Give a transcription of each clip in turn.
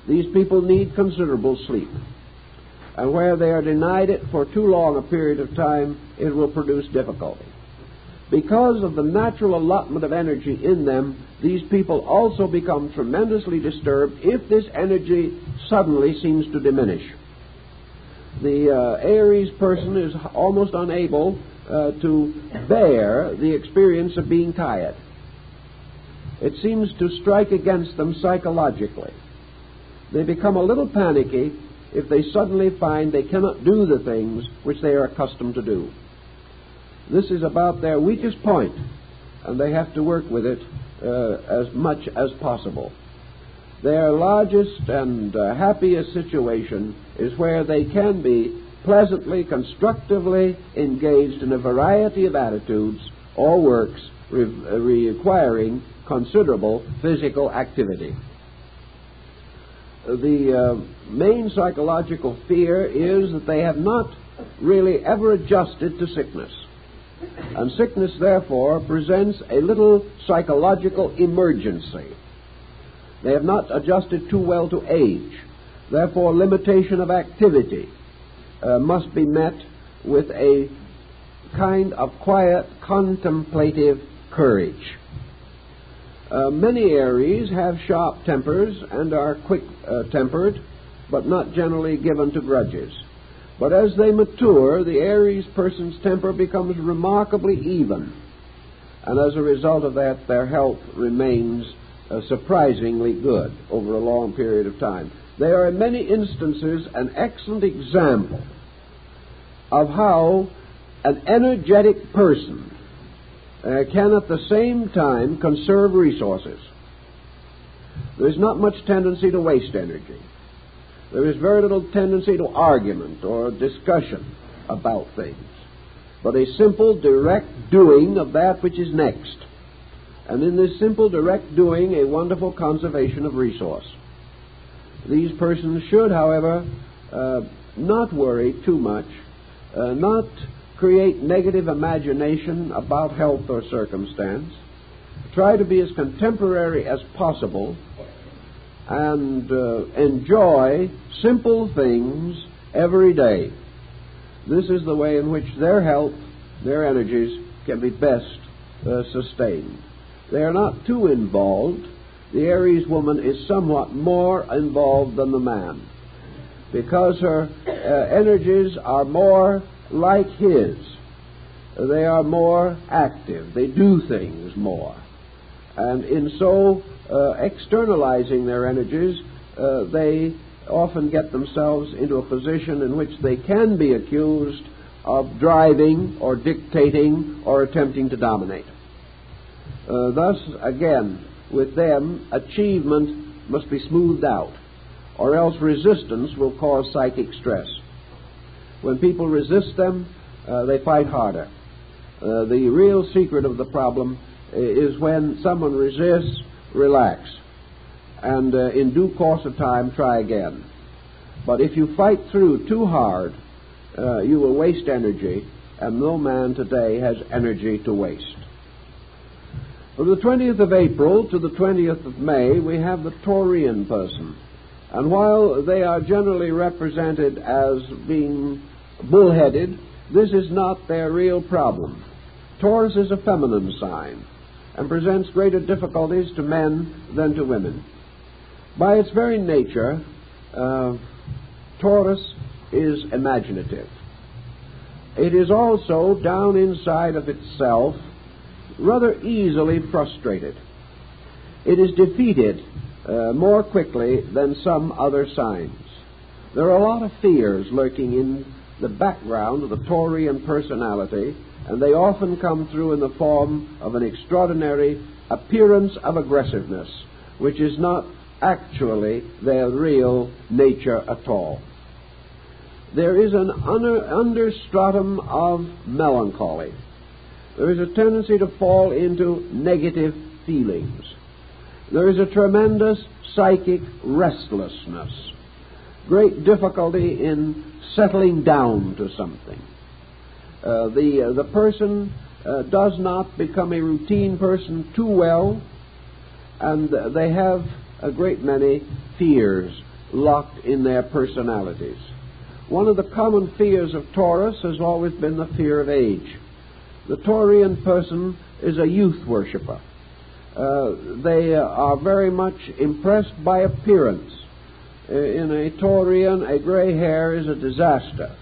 these people need considerable sleep. And where they are denied it for too long a period of time, it will produce difficulty. Because of the natural allotment of energy in them, these people also become tremendously disturbed if this energy suddenly seems to diminish. The Aries person is almost unable to bear the experience of being tired. It seems to strike against them psychologically. They become a little panicky if they suddenly find they cannot do the things which they are accustomed to do. This is about their weakest point, and they have to work with it as much as possible. Their largest and happiest situation is where they can be pleasantly, constructively engaged in a variety of attitudes or works requiring considerable physical activity. The main psychological fear is that they have not really ever adjusted to sickness. And sickness, therefore, presents a little psychological emergency. They have not adjusted too well to age. Therefore, limitation of activity must be met with a kind of quiet, contemplative courage. Many Aries have sharp tempers and are quick-tempered, but not generally given to grudges. But as they mature, the Aries person's temper becomes remarkably even, and as a result of that, their health remains surprisingly good over a long period of time. They are in many instances an excellent example of how an energetic person can at the same time conserve resources. There's not much tendency to waste energy. There is very little tendency to argument or discussion about things, but a simple, direct doing of that which is next. And in this simple, direct doing, a wonderful conservation of resource. These persons should, however, not worry too much, not create negative imagination about health or circumstance, try to be as contemporary as possible, and enjoy simple things every day. This is the way in which their health, their energies, can be best sustained. They are not too involved. The Aries woman is somewhat more involved than the man, because her energies are more like his. They are more active. They do things more. And in so externalizing their energies, they often get themselves into a position in which they can be accused of driving or dictating or attempting to dominate. Thus, again, with them, achievement must be smoothed out, or else resistance will cause psychic stress. When people resist them, they fight harder. The real secret of the problem is when someone resists, relax, and in due course of time, try again. But if you fight through too hard, you will waste energy, and no man today has energy to waste. From the 20th of April to the 20th of May, we have the Taurian person. And while they are generally represented as being bullheaded, this is not their real problem. Taurus is a feminine sign and presents greater difficulties to men than to women. By its very nature, Taurus is imaginative. It is also, down inside of itself, rather easily frustrated. It is defeated more quickly than some other signs. There are a lot of fears lurking in the background of the Taurian personality, and they often come through in the form of an extraordinary appearance of aggressiveness, which is not actually their real nature at all. There is an understratum of melancholy. There is a tendency to fall into negative feelings. There is a tremendous psychic restlessness, great difficulty in settling down to something. The person does not become a routine person too well, and they have a great many fears locked in their personalities. One of the common fears of Taurus has always been the fear of age. The Taurian person is a youth worshipper. They are very much impressed by appearance. In a Taurian, a gray hair is a disaster,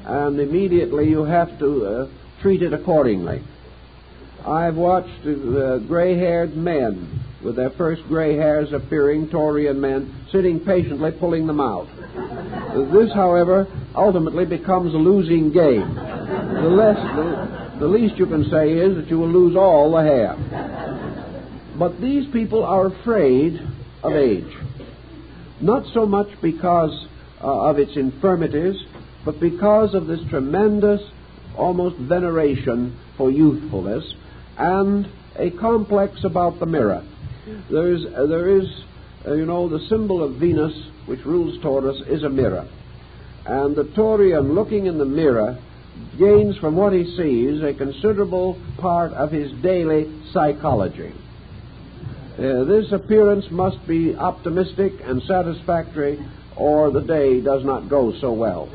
and immediately you have to treat it accordingly. I've watched gray-haired men with their first gray hairs appearing, Taurian men, sitting patiently pulling them out. This, however, ultimately becomes a losing game. The least you can say is that you will lose all the hair. But these people are afraid of age, not so much because of its infirmities, but because of this tremendous, almost veneration for youthfulness and a complex about the mirror. There is, the symbol of Venus, which rules Taurus, is a mirror. And the Taurian, looking in the mirror, gains from what he sees a considerable part of his daily psychology. This appearance must be optimistic and satisfactory, or the day does not go so well.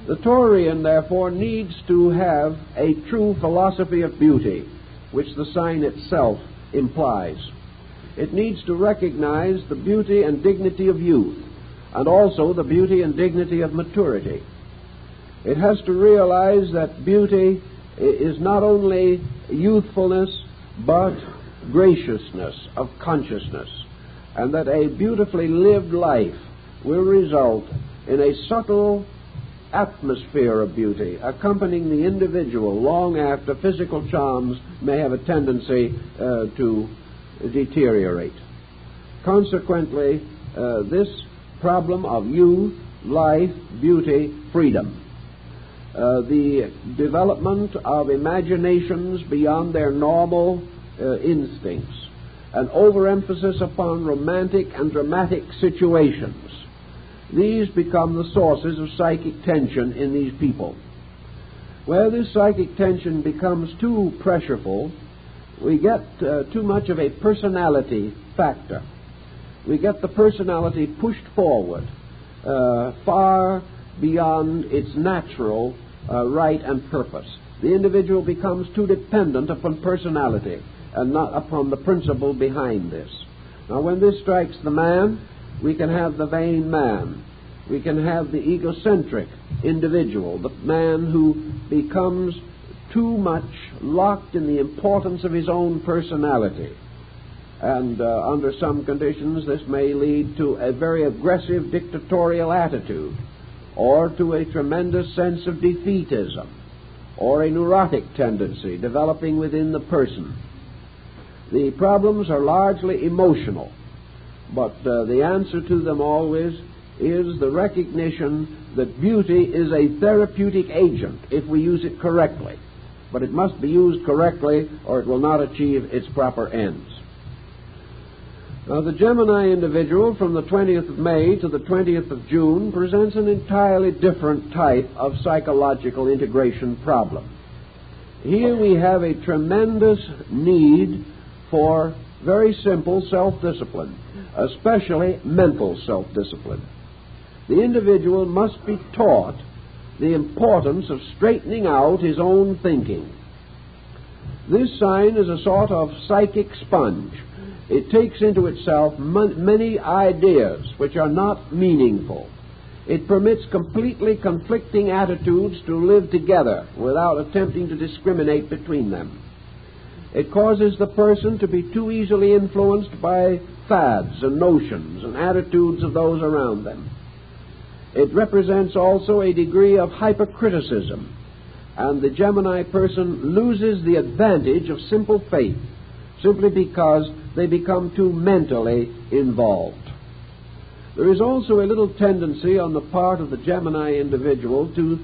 The Taurian, therefore, needs to have a true philosophy of beauty, which the sign itself implies. It needs to recognize the beauty and dignity of youth, and also the beauty and dignity of maturity. It has to realize that beauty is not only youthfulness, but graciousness of consciousness, and that a beautifully lived life will result in a subtle atmosphere of beauty accompanying the individual long after physical charms may have a tendency to deteriorate. Consequently, this problem of youth, life, beauty, freedom, the development of imaginations beyond their normal instincts, an overemphasis upon romantic and dramatic situations, these become the sources of psychic tension in these people. Where this psychic tension becomes too pressureful, we get too much of a personality factor. We get the personality pushed forward far beyond its natural right and purpose. The individual becomes too dependent upon personality and not upon the principle behind this. Now, when this strikes the man, we can have the vain man. We can have the egocentric individual, the man who becomes too much locked in the importance of his own personality. And under some conditions, this may lead to a very aggressive dictatorial attitude, or to a tremendous sense of defeatism, or a neurotic tendency developing within the person. The problems are largely emotional, but the answer to them always is the recognition that beauty is a therapeutic agent if we use it correctly. But it must be used correctly or it will not achieve its proper ends. Now, the Gemini individual from the 20th of May to the 20th of June presents an entirely different type of psychological integration problem. Here we have a tremendous need for very simple self-discipline, especially mental self-discipline. The individual must be taught the importance of straightening out his own thinking. This sign is a sort of psychic sponge. It takes into itself many ideas which are not meaningful. It permits completely conflicting attitudes to live together without attempting to discriminate between them. It causes the person to be too easily influenced by fads and notions and attitudes of those around them. It represents also a degree of hypercriticism, and the Gemini person loses the advantage of simple faith simply because they become too mentally involved. There is also a little tendency on the part of the Gemini individual to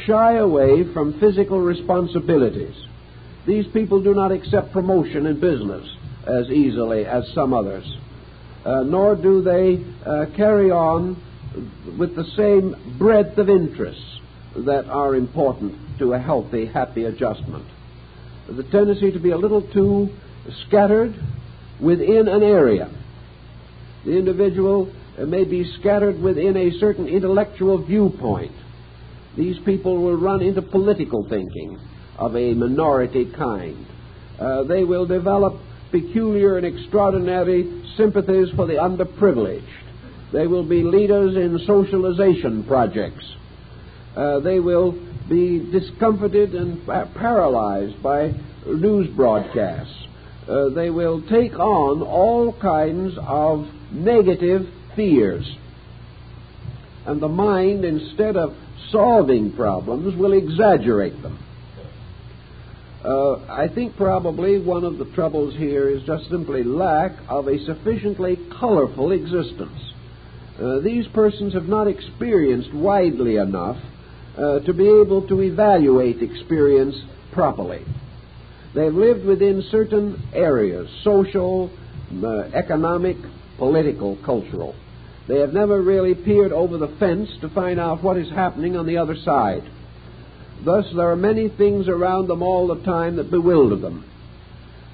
shy away from physical responsibilities. These people do not accept promotion in business as easily as some others, nor do they carry on with the same breadth of interests that are important to a healthy, happy adjustment. The tendency to be a little too scattered within an area. The individual may be scattered within a certain intellectual viewpoint. These people will run into political thinking of a minority kind. They will develop peculiar and extraordinary sympathies for the underprivileged. They will be leaders in socialization projects. They will be discomforted and paralyzed by news broadcasts. They will take on all kinds of negative fears. And the mind, instead of solving problems, will exaggerate them. I think probably one of the troubles here is just simply lack of a sufficiently colorful existence. These persons have not experienced widely enough to be able to evaluate experience properly. They've lived within certain areas, social, economic, political, cultural. They have never really peered over the fence to find out what is happening on the other side. Thus, there are many things around them all the time that bewilder them.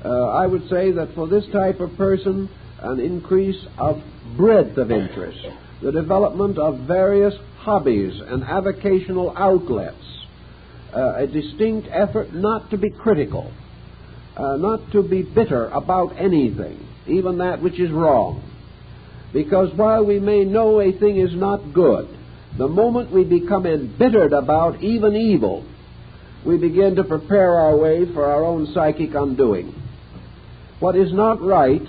I would say that for this type of person, an increase of breadth of interest, the development of various hobbies and avocational outlets, a distinct effort not to be critical, not to be bitter about anything, even that which is wrong. Because while we may know a thing is not good, the moment we become embittered about even evil, we begin to prepare our way for our own psychic undoing. What is not right,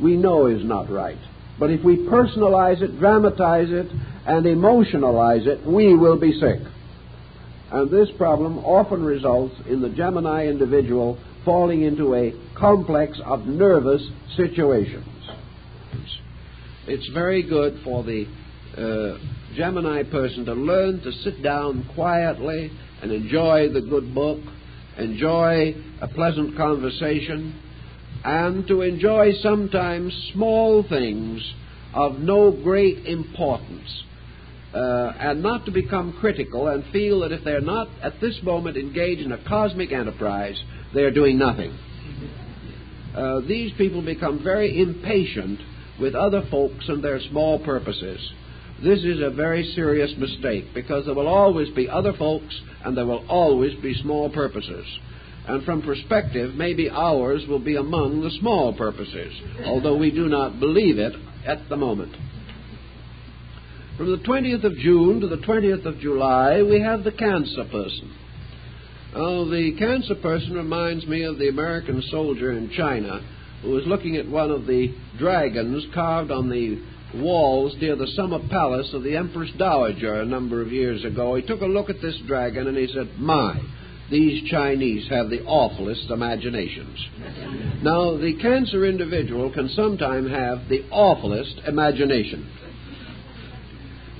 we know is not right. But if we personalize it, dramatize it, and emotionalize it, we will be sick. And this problem often results in the Gemini individual falling into a complex of nervous situations. It's very good for the Gemini person to learn to sit down quietly and enjoy the good book, enjoy a pleasant conversation, and to enjoy sometimes small things of no great importance, and not to become critical and feel that if they're not at this moment engaged in a cosmic enterprise, they're doing nothing. These people become very impatient with other folks and their small purposes. This is a very serious mistake, because there will always be other folks and there will always be small purposes. And from perspective, maybe ours will be among the small purposes, although we do not believe it at the moment. From the 20th of June to the 20th of July, we have the Cancer person. The Cancer person reminds me of the American soldier in China who was looking at one of the dragons carved on the walls near the summer palace of the Empress Dowager a number of years ago. He took a look at this dragon and he said, "My, these Chinese have the awfulest imaginations." Now, the Cancer individual can sometimes have the awfulest imagination.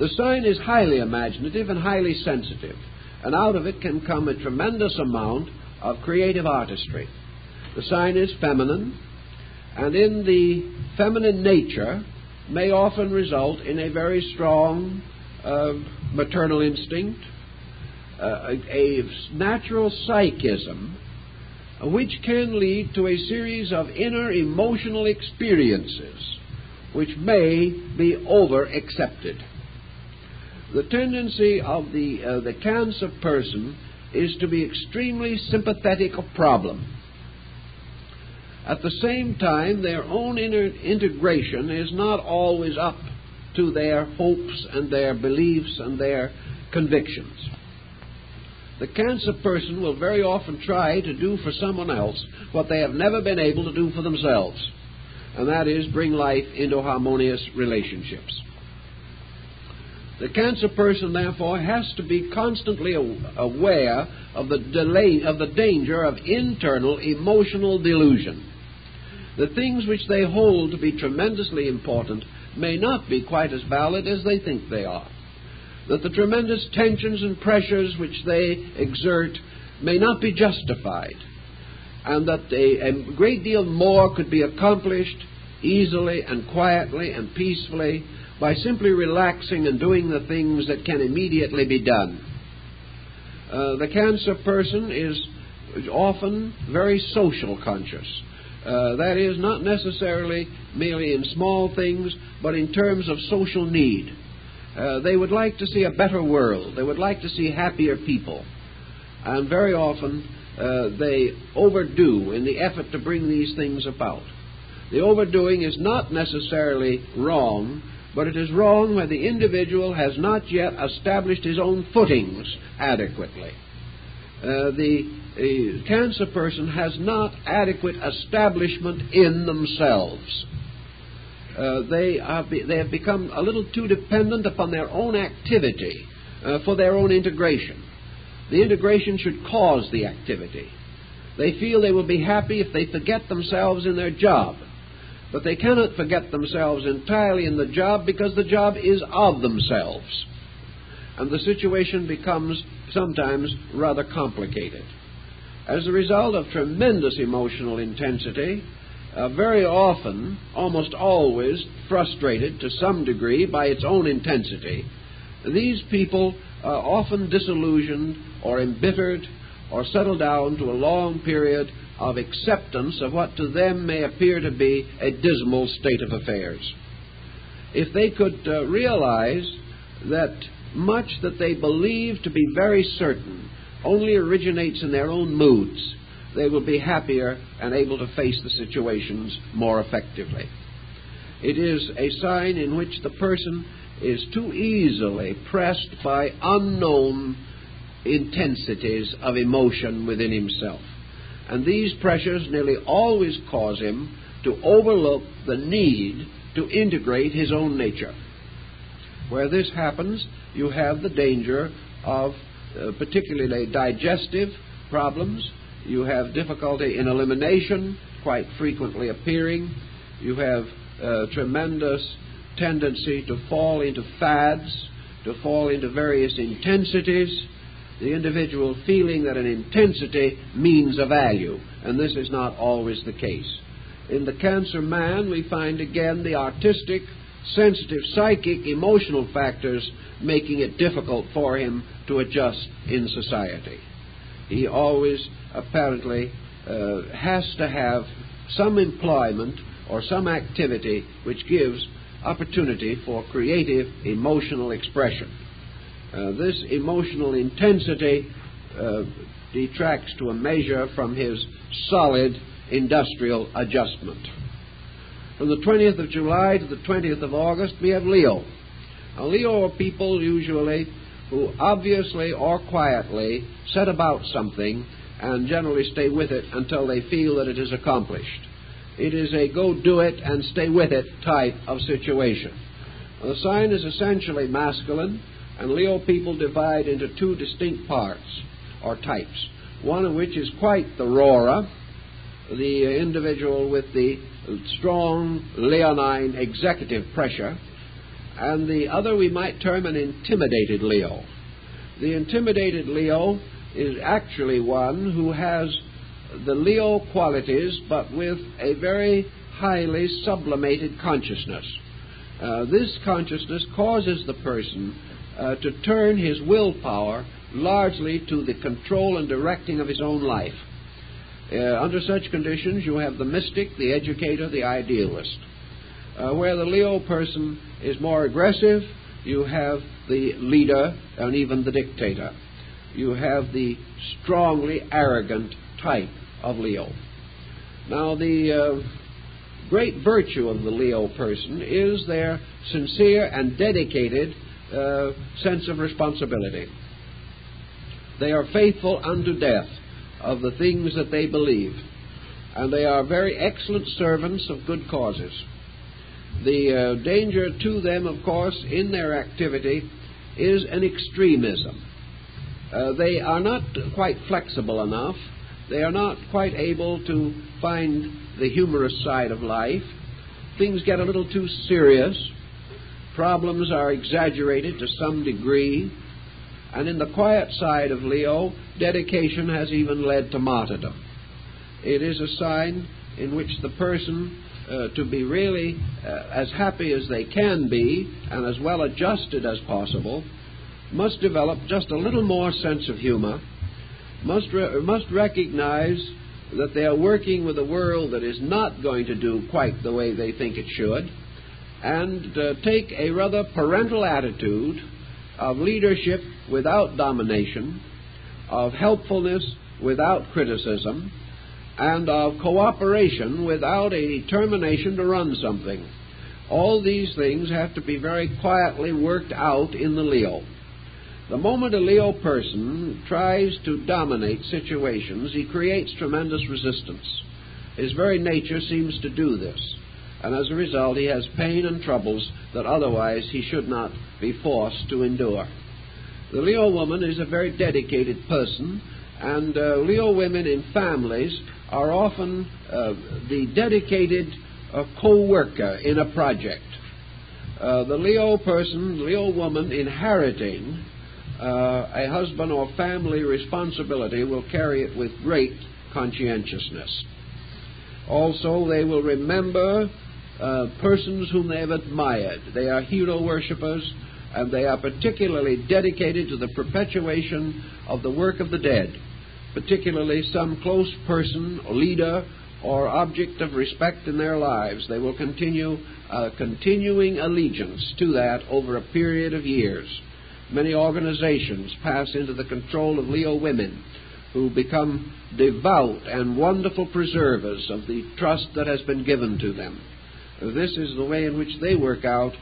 The sign is highly imaginative and highly sensitive, and out of it can come a tremendous amount of creative artistry. The sign is feminine, and in the feminine nature may often result in a very strong maternal instinct, a natural psychism, which can lead to a series of inner emotional experiences which may be over-accepted. The tendency of the Cancer person is to be extremely sympathetic of problem. At the same time, their own inner integration is not always up to their hopes and their beliefs and their convictions. The Cancer person will very often try to do for someone else what they have never been able to do for themselves, and that is bring life into harmonious relationships. The Cancer person, therefore, has to be constantly aware of the danger of internal emotional delusion. The things which they hold to be tremendously important may not be quite as valid as they think they are. That the tremendous tensions and pressures which they exert may not be justified, and that a great deal more could be accomplished easily and quietly and peacefully by simply relaxing and doing the things that can immediately be done. The Cancer person is often very social conscious. That is, not necessarily merely in small things, but in terms of social need. They would like to see a better world. They would like to see happier people. And very often they overdo in the effort to bring these things about. The overdoing is not necessarily wrong, but it is wrong when the individual has not yet established his own footings adequately. The cancer person has not adequate establishment in themselves. They have become a little too dependent upon their own activity for their own integration. The integration should cause the activity. They feel they will be happy if they forget themselves in their job. But they cannot forget themselves entirely in the job because the job is of themselves. And the situation becomes sometimes rather complicated. As a result of tremendous emotional intensity, very often, almost always, frustrated to some degree by its own intensity, these people are often disillusioned or embittered or settle down to a long period of acceptance of what to them may appear to be a dismal state of affairs. If they could realize that much that they believe to be very certain only originates in their own moods, they will be happier and able to face the situations more effectively. It is a sign in which the person is too easily pressed by unknown intensities of emotion within himself. And these pressures nearly always cause him to overlook the need to integrate his own nature. Where this happens, you have the danger of particularly digestive problems. You have difficulty in elimination quite frequently appearing. You have tremendous tendency to fall into fads, to fall into various intensities, the individual feeling that an intensity means a value, and this is not always the case. In the cancer man, we find again the artistic, sensitive, psychic, emotional factors making it difficult for him to adjust in society. He always apparently has to have some employment or some activity which gives opportunity for creative emotional expression. This emotional intensity detracts to a measure from his solid industrial adjustment. From the 20th of July to the 20th of August, we have Leo. Now, Leo are people usually who obviously or quietly set about something and generally stay with it until they feel that it is accomplished. It is a go-do-it and stay-with-it type of situation. The sign is essentially masculine, and Leo people divide into two distinct parts, or types, one of which is quite the roarer, the individual with the strong leonine executive pressure, and the other we might term an intimidated Leo. The intimidated Leo is actually one who has the Leo qualities, but with a very highly sublimated consciousness. This consciousness causes the person to turn his willpower largely to the control and directing of his own life. Under such conditions, you have the mystic, the educator, the idealist. Where the Leo person is more aggressive, you have the leader and even the dictator. You have the strongly arrogant type of Leo. Now, the great virtue of the Leo person is their sincere and dedicated sense of responsibility. They are faithful unto death of the things that they believe, and they are very excellent servants of good causes. The danger to them, of course, in their activity is an extremism. They are not quite flexible enough. They are not quite able to find the humorous side of life. Things get a little too serious. Problems are exaggerated to some degree. And in the quiet side of Leo, dedication has even led to martyrdom. It is a sign in which the person, to be really as happy as they can be and as well adjusted as possible, must develop just a little more sense of humor, must recognize that they are working with a world that is not going to do quite the way they think it should, and take a rather parental attitude of leadership without domination, of helpfulness without criticism, and of cooperation without a determination to run something. All these things have to be very quietly worked out in the Leo. The moment a Leo person tries to dominate situations, he creates tremendous resistance. His very nature seems to do this, and as a result he has pain and troubles that otherwise he should not be forced to endure. The Leo woman is a very dedicated person, and Leo women in families are often the dedicated co-worker in a project. The Leo woman inheriting a husband or family responsibility will carry it with great conscientiousness. Also, they will remember persons whom they have admired. They are hero worshippers, and they are particularly dedicated to the perpetuation of the work of the dead, particularly some close person, leader, or object of respect in their lives. They will continue continuing allegiance to that over a period of years. Many organizations pass into the control of Leo women who become devout and wonderful preservers of the trust that has been given to them. This is the way in which they work out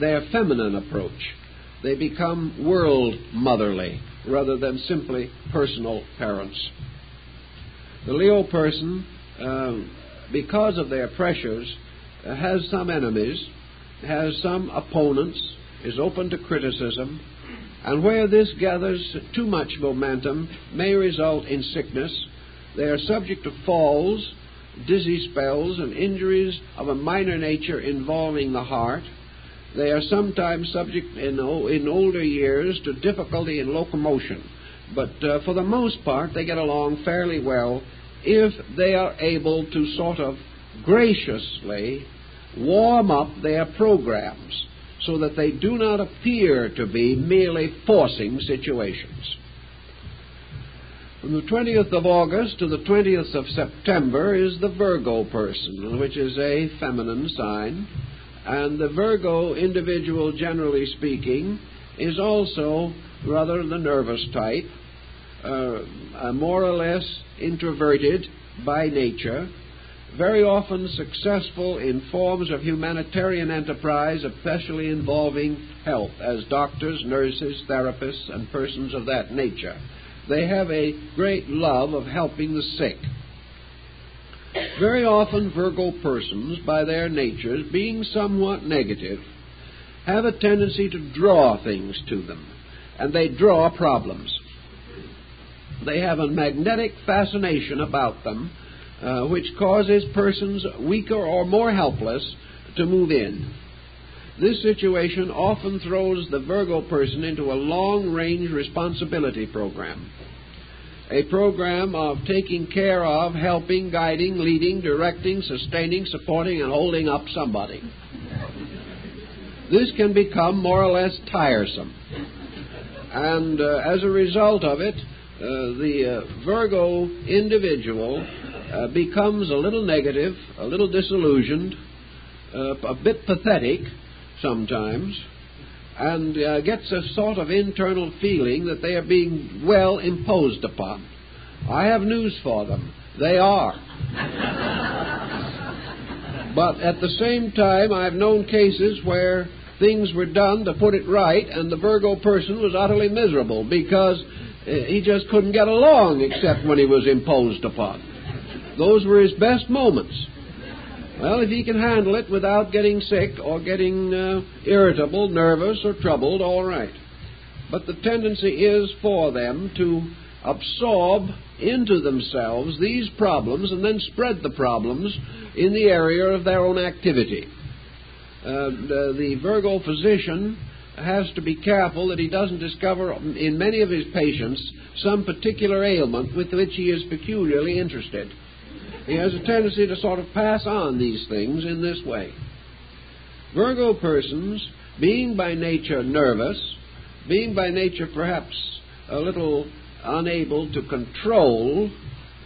their feminine approach. They become world motherly rather than simply personal parents. The Leo person, because of their pressures, has some enemies, has some opponents, is open to criticism, and where this gathers too much momentum may result in sickness. They are subject to falls, dizzy spells, and injuries of a minor nature involving the heart. They are sometimes subject in older years to difficulty in locomotion, but for the most part they get along fairly well if they are able to sort of graciously warm up their programs so that they do not appear to be merely forcing situations. From the 20th of August to the 20th of September is the Virgo person, which is a feminine sign. And the Virgo individual, generally speaking, is also rather the nervous type, more or less introverted by nature, very often successful in forms of humanitarian enterprise, especially involving health, as doctors, nurses, therapists, and persons of that nature. They have a great love of helping the sick. Very often Virgo persons, by their natures, being somewhat negative, have a tendency to draw things to them, and they draw problems. They have a magnetic fascination about them, which causes persons weaker or more helpless to move in. This situation often throws the Virgo person into a long-range responsibility program. A program of taking care of, helping, guiding, leading, directing, sustaining, supporting, and holding up somebody. This can become more or less tiresome. And as a result of it, the Virgo individual becomes a little negative, a little disillusioned, a bit pathetic sometimes, and gets a sort of internal feeling that they are being well imposed upon. I have news for them. They are. But at the same time, I've known cases where things were done to put it right, and the Virgo person was utterly miserable because he just couldn't get along except when he was imposed upon. Those were his best moments. Well, if he can handle it without getting sick or getting irritable, nervous, or troubled, all right. But the tendency is for them to absorb into themselves these problems and then spread the problems in the area of their own activity. The Virgo physician has to be careful that he doesn't discover in many of his patients some particular ailment with which he is peculiarly interested. He has a tendency to sort of pass on these things in this way. Virgo persons, being by nature nervous, being by nature perhaps a little unable to control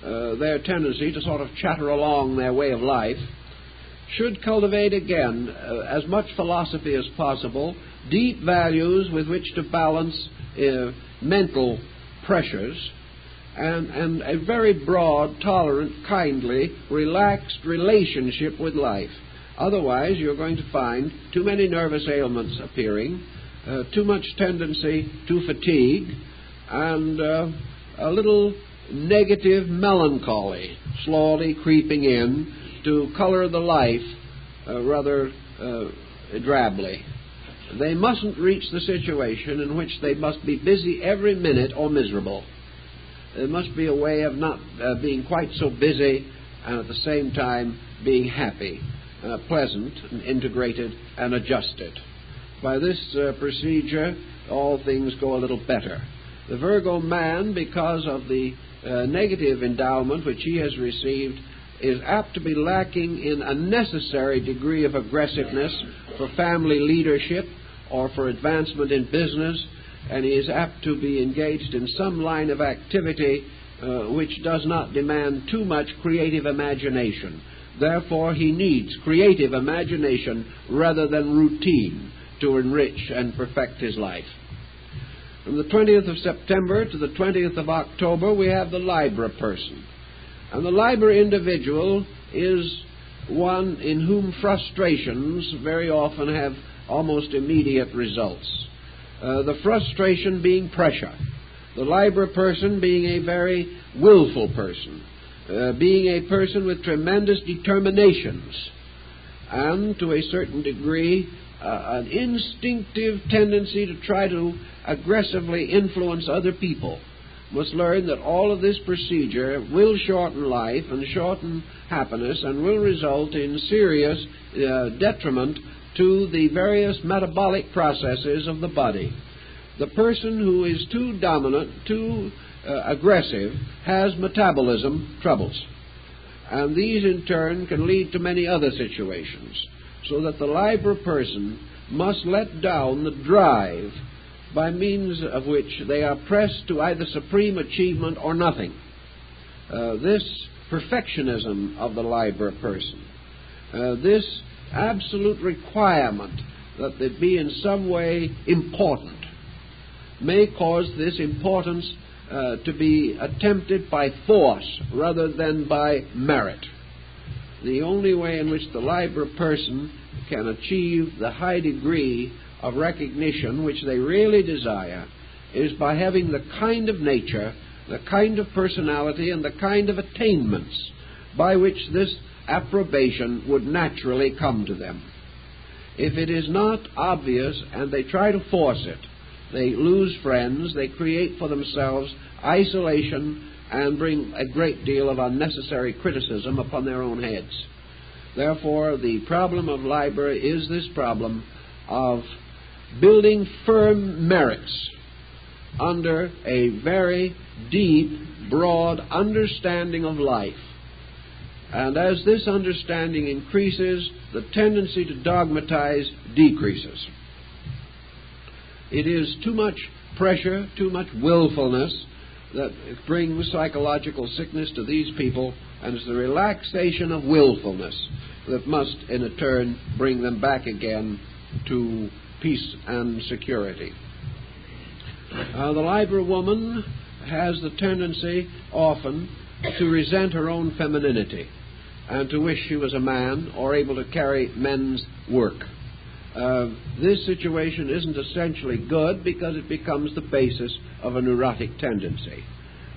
their tendency to sort of chatter along their way of life, should cultivate again as much philosophy as possible, deep values with which to balance mental pressures, and a very broad, tolerant, kindly, relaxed relationship with life. Otherwise, you're going to find too many nervous ailments appearing, too much tendency to fatigue, and a little negative melancholy slowly creeping in to color the life rather drably. They mustn't reach the situation in which they must be busy every minute or miserable. There must be a way of not being quite so busy and at the same time being happy, pleasant, and integrated and adjusted. By this procedure, all things go a little better. The Virgo man, because of the negative endowment which he has received, is apt to be lacking in a necessary degree of aggressiveness for family leadership or for advancement in business, and he is apt to be engaged in some line of activity which does not demand too much creative imagination. Therefore, he needs creative imagination rather than routine to enrich and perfect his life. From the 20th of September to the 20th of October, we have the Libra person. And the Libra individual is one in whom frustrations very often have almost immediate results. The frustration being pressure. The Libra person being a very willful person, being a person with tremendous determinations, and to a certain degree an instinctive tendency to try to aggressively influence other people. Must learn that all of this procedure will shorten life and shorten happiness and will result in serious detriment to the various metabolic processes of the body. The person who is too dominant, too aggressive, has metabolism troubles. And these in turn can lead to many other situations. So that the Libra person must let down the drive by means of which they are pressed to either supreme achievement or nothing. This perfectionism of the Libra person, this absolute requirement that they be in some way important, may cause this importance to be attempted by force rather than by merit. The only way in which the Libra person can achieve the high degree of recognition which they really desire is by having the kind of nature, the kind of personality, and the kind of attainments by which this approbation would naturally come to them. If it is not obvious and they try to force it, they lose friends, they create for themselves isolation, and bring a great deal of unnecessary criticism upon their own heads. Therefore, the problem of Libra is this problem of building firm merits under a very deep, broad understanding of life. And as this understanding increases, the tendency to dogmatize decreases. It is too much pressure, too much willfulness that brings psychological sickness to these people, and it's the relaxation of willfulness that must, in a turn, bring them back again to peace and security. The Libra woman has the tendency often to resent her own femininity and to wish she was a man or able to carry men's work. This situation isn't essentially good because it becomes the basis of a neurotic tendency.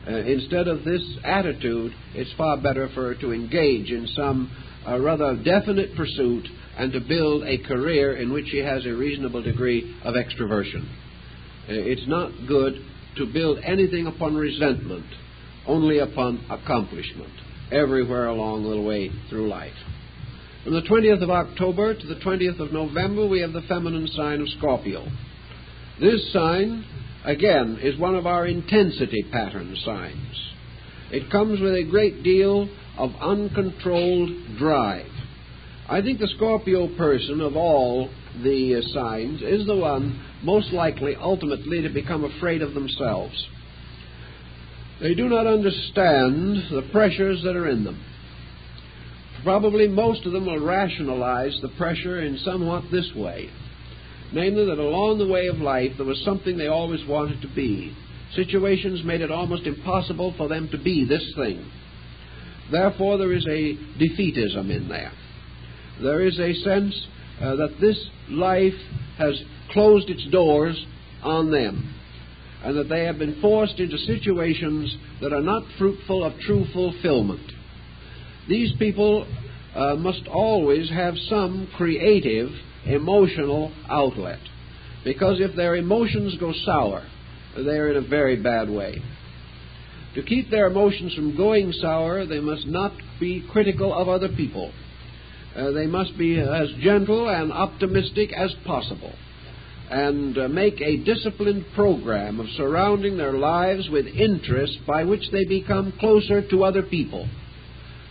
Instead of this attitude, it's far better for her to engage in some rather definite pursuit and to build a career in which she has a reasonable degree of extroversion. It's not good to build anything upon resentment, only upon accomplishment, everywhere along the way through life. From the 20th of October to the 20th of November, we have the feminine sign of Scorpio. This sign, again, is one of our intensity pattern signs. It comes with a great deal of uncontrolled drive. I think the Scorpio person of all the signs is the one most likely ultimately to become afraid of themselves. They do not understand the pressures that are in them. Probably most of them will rationalize the pressure in somewhat this way. Namely, that along the way of life there was something they always wanted to be. Situations made it almost impossible for them to be this thing. Therefore, there is a defeatism in there. There is a sense that this life has closed its doors on them, and that they have been forced into situations that are not fruitful of true fulfillment. These people must always have some creative, emotional outlet, because if their emotions go sour, they're in a very bad way. To keep their emotions from going sour, they must not be critical of other people. They must be as gentle and optimistic as possible, and make a disciplined program of surrounding their lives with interests by which they become closer to other people.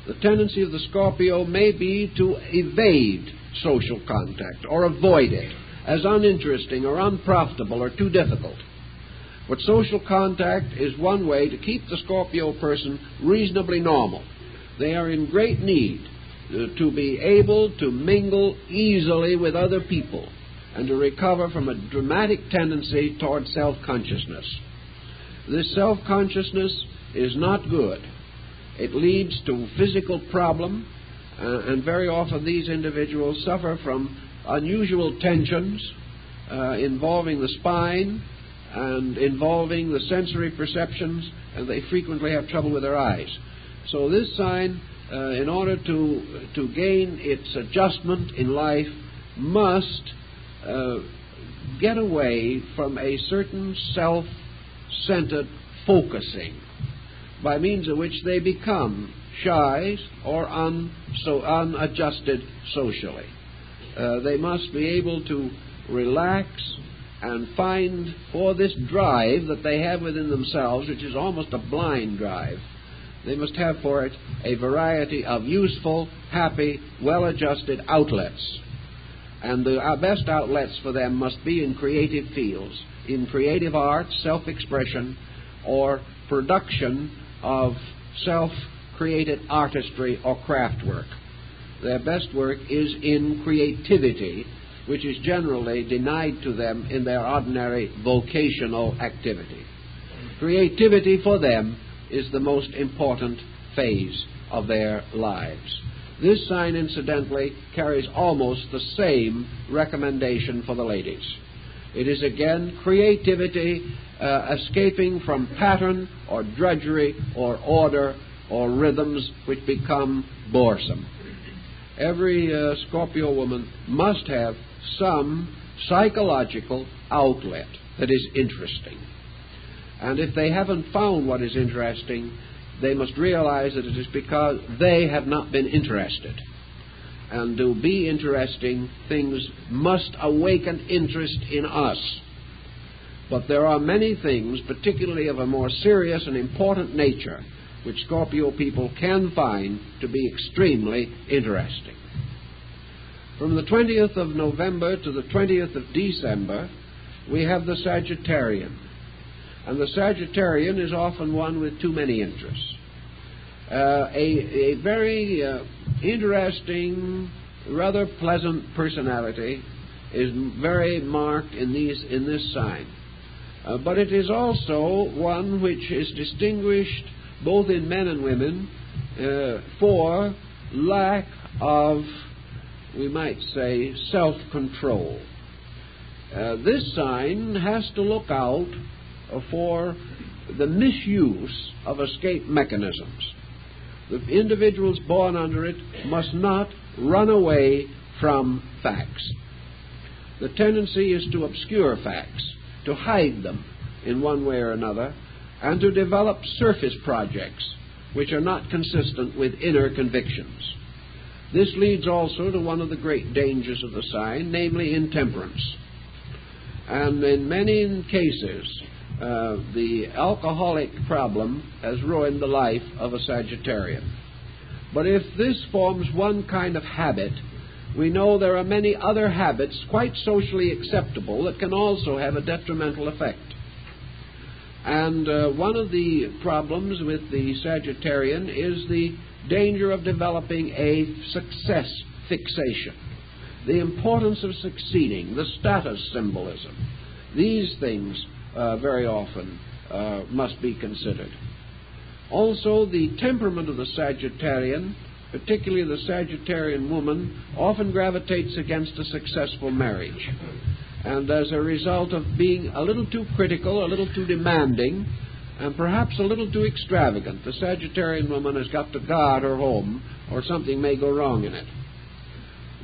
The tendency of the Scorpio may be to evade social contact or avoid it as uninteresting or unprofitable or too difficult. But social contact is one way to keep the Scorpio person reasonably normal. They are in great need to be able to mingle easily with other people and to recover from a dramatic tendency toward self-consciousness. This self-consciousness is not good. It leads to physical problem, and very often these individuals suffer from unusual tensions involving the spine and involving the sensory perceptions, and they frequently have trouble with their eyes. So this sign, in order to gain its adjustment in life, must get away from a certain self-centered focusing, by means of which they become shy or unadjusted socially. They must be able to relax and find for this drive that they have within themselves, which is almost a blind drive, they must have for it a variety of useful, happy, well-adjusted outlets. And the best outlets for them must be in creative fields, in creative arts, self-expression, or production of self-created artistry or craft work. Their best work is in creativity, which is generally denied to them in their ordinary vocational activity. Creativity for them is the most important phase of their lives. This sign, incidentally, carries almost the same recommendation for the ladies. It is again creativity, escaping from pattern or drudgery or order or rhythms which become boresome. Every Scorpio woman must have some psychological outlet that is interesting. And if they haven't found what is interesting, they must realize that it is because they have not been interested. And to be interesting, things must awaken interest in us. But there are many things, particularly of a more serious and important nature, which Scorpio people can find to be extremely interesting. From the 20th of November to the 20th of December, we have the Sagittarian. And the Sagittarian is often one with too many interests. A very interesting, rather pleasant personality is very marked in this sign. But it is also one which is distinguished both in men and women for lack of, we might say, self-control. This sign has to look out for the misuse of escape mechanisms. The individuals born under it must not run away from facts. The tendency is to obscure facts, to hide them in one way or another, and to develop surface projects which are not consistent with inner convictions. This leads also to one of the great dangers of the sign, namely intemperance. And in many cases, the alcoholic problem has ruined the life of a Sagittarian. But if this forms one kind of habit, we know there are many other habits quite socially acceptable that can also have a detrimental effect. And one of the problems with the Sagittarian is the danger of developing a success fixation. The importance of succeeding, the status symbolism. These things very often must be considered. Also, the temperament of the Sagittarian, particularly the Sagittarian woman, often gravitates against a successful marriage. And as a result of being a little too critical, a little too demanding, and perhaps a little too extravagant, the Sagittarian woman has got to guard her home, or something may go wrong in it.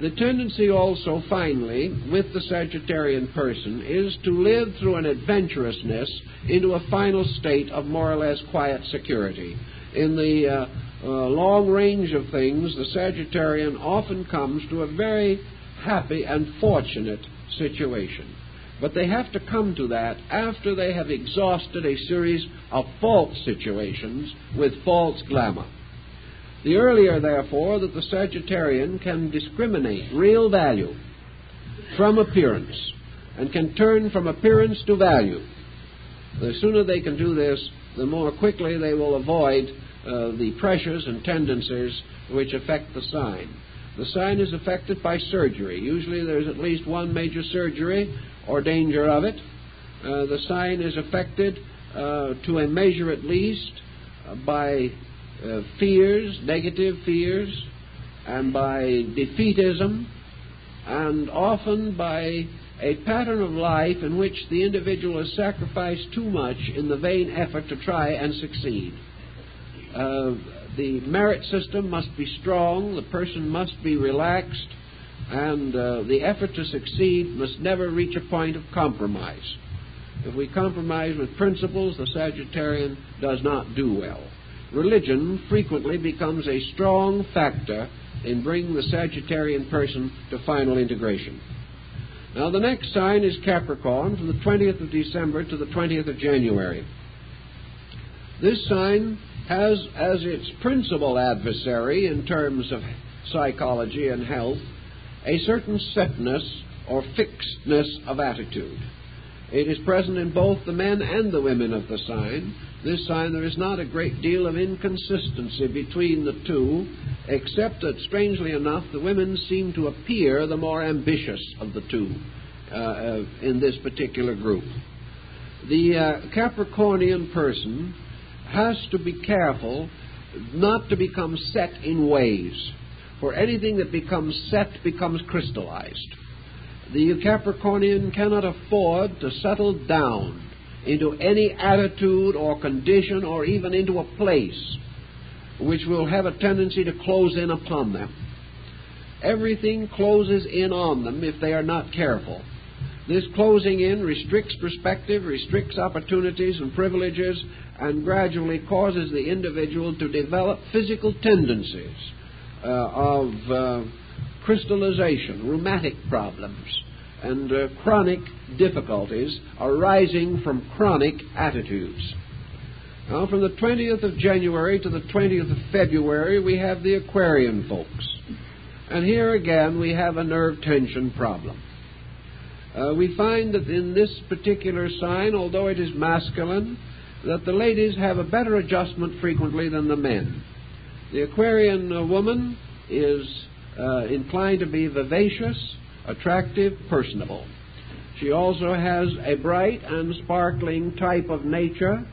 The tendency also, finally, with the Sagittarian person is to live through an adventurousness into a final state of more or less quiet security. In the long range of things, the Sagittarian often comes to a very happy and fortunate situation. But they have to come to that after they have exhausted a series of false situations with false glamour. The earlier, therefore, that the Sagittarian can discriminate real value from appearance and can turn from appearance to value, the sooner they can do this, the more quickly they will avoid the pressures and tendencies which affect the sign. The sign is affected by surgery. Usually there's at least one major surgery or danger of it. The sign is affected to a measure at least by fears, negative fears, and by defeatism, and often by a pattern of life in which the individual has sacrificed too much in the vain effort to try and succeed. The merit system must be strong, the person must be relaxed, and the effort to succeed must never reach a point of compromise. If we compromise with principles, the Sagittarian does not do well. Religion frequently becomes a strong factor in bringing the Sagittarian person to final integration. Now, the next sign is Capricorn, from the 20th of December to the 20th of January. This sign has as its principal adversary in terms of psychology and health a certain setness or fixedness of attitude. It is present in both the men and the women of the sign. This sign, there is not a great deal of inconsistency between the two, except that, strangely enough, the women seem to appear the more ambitious of the two in this particular group. The Capricornian person has to be careful not to become set in ways, for anything that becomes set becomes crystallized. The Capricornian cannot afford to settle down into any attitude or condition or even into a place which will have a tendency to close in upon them. Everything closes in on them if they are not careful. This closing in restricts perspective, restricts opportunities and privileges, and gradually causes the individual to develop physical tendencies of crystallization, rheumatic problems, and chronic difficulties arising from chronic attitudes. Now, from the 20th of January to the 20th of February, we have the Aquarian folks. And here again, we have a nerve tension problem. We find that in this particular sign, although it is masculine, that the ladies have a better adjustment frequently than the men. The Aquarian woman is inclined to be vivacious, attractive, personable. She also has a bright and sparkling type of nature,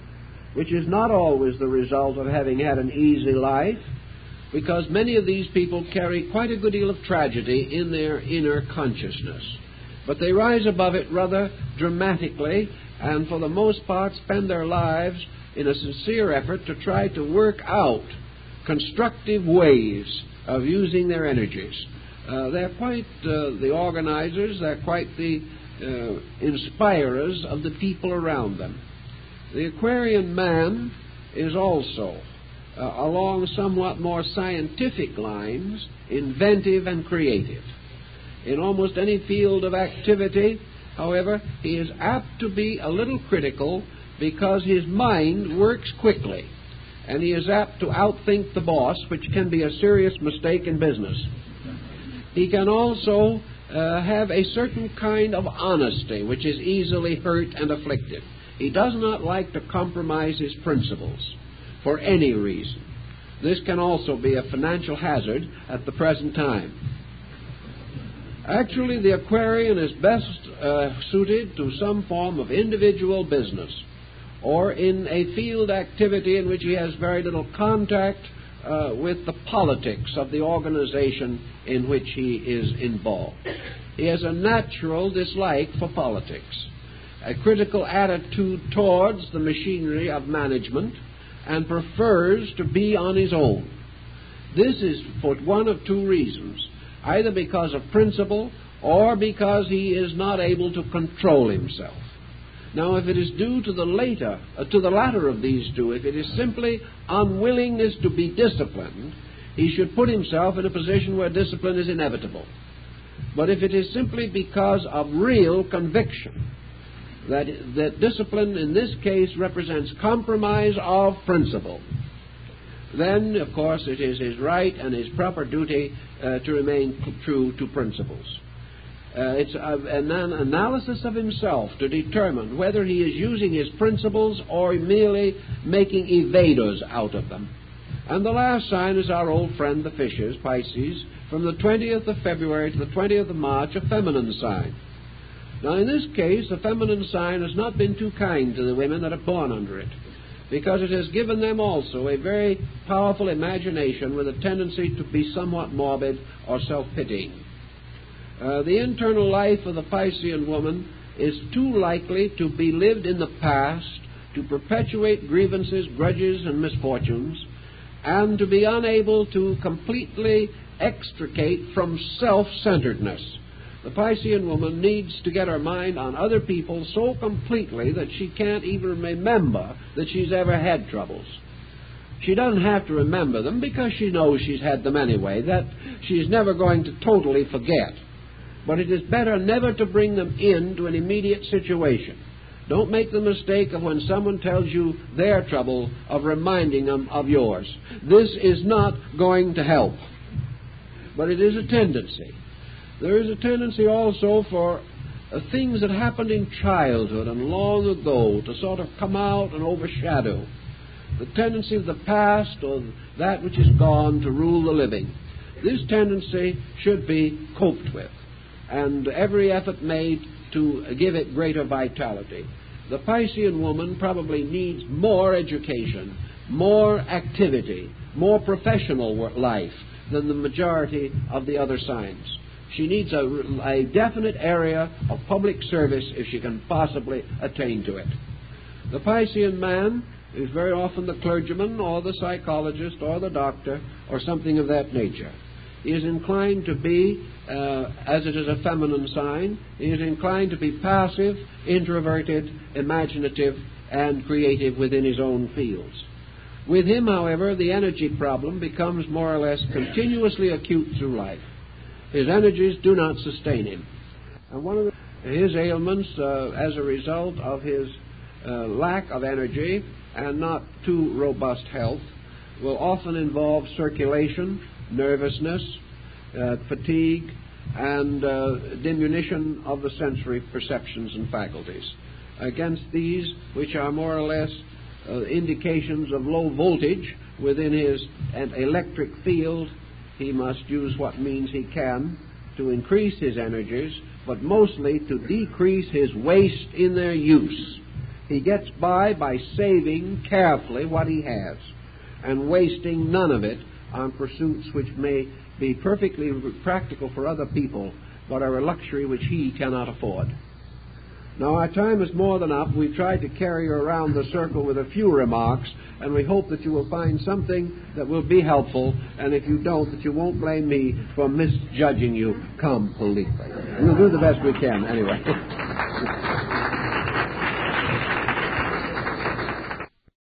which is not always the result of having had an easy life, because many of these people carry quite a good deal of tragedy in their inner consciousness. But they rise above it rather dramatically, and for the most part spend their lives in a sincere effort to try to work out constructive ways of using their energies. They're quite the organizers, they're quite the inspirers of the people around them. The Aquarian man is also, along somewhat more scientific lines, inventive and creative. In almost any field of activity, however, he is apt to be a little critical because his mind works quickly, and he is apt to outthink the boss, which can be a serious mistake in business. He can also have a certain kind of honesty, which is easily hurt and afflicted. He does not like to compromise his principles for any reason. This can also be a financial hazard at the present time. Actually, the Aquarian is best suited to some form of individual business or in a field activity in which he has very little contact with the politics of the organization in which he is involved. He has a natural dislike for politics, a critical attitude towards the machinery of management, and prefers to be on his own. This is for one of two reasons, either because of principle or because he is not able to control himself. Now, if it is due to the latter of these two, if it is simply unwillingness to be disciplined, he should put himself in a position where discipline is inevitable. But if it is simply because of real conviction, that discipline in this case represents compromise of principle, then, of course, it is his right and his proper duty to remain true to principles. It's an analysis of himself to determine whether he is using his principles or merely making evaders out of them. And the last sign is our old friend the fishes, Pisces, from the 20th of February to the 20th of March, a feminine sign. Now, in this case, the feminine sign has not been too kind to the women that are born under it, because it has given them also a very powerful imagination with a tendency to be somewhat morbid or self-pitying. The internal life of the Piscean woman is too likely to be lived in the past, to perpetuate grievances, grudges, and misfortunes, and to be unable to completely extricate from self-centeredness. The Piscean woman needs to get her mind on other people so completely that she can't even remember that she's ever had troubles. She doesn't have to remember them because she knows she's had them anyway, that she's never going to totally forget. But it is better never to bring them into an immediate situation. Don't make the mistake of when someone tells you their trouble of reminding them of yours. This is not going to help. But it is a tendency. There is a tendency also for things that happened in childhood and long ago to sort of come out and overshadow. The tendency of the past or that which is gone to rule the living. This tendency should be coped with, and every effort made to give it greater vitality. The Piscean woman probably needs more education, more activity, more professional life than the majority of the other signs. She needs a definite area of public service if she can possibly attain to it. The Piscean man is very often the clergyman or the psychologist or the doctor or something of that nature. He is inclined to be, as it is a feminine sign, he is inclined to be passive, introverted, imaginative, and creative within his own fields. With him, however, the energy problem becomes more or less continuously acute through life. His energies do not sustain him. And one of his ailments, as a result of his lack of energy and not too robust health, will often involve circulation, nervousness, fatigue, and diminution of the sensory perceptions and faculties. Against these, which are more or less indications of low voltage within his electric field, he must use what means he can to increase his energies, but mostly to decrease his waste in their use. He gets by saving carefully what he has and wasting none of it on pursuits which may be perfectly practical for other people, but are a luxury which he cannot afford. Now, our time is more than up. We've tried to carry you around the circle with a few remarks, and we hope that you will find something that will be helpful, and if you don't, that you won't blame me for misjudging you completely. We'll do the best we can, anyway.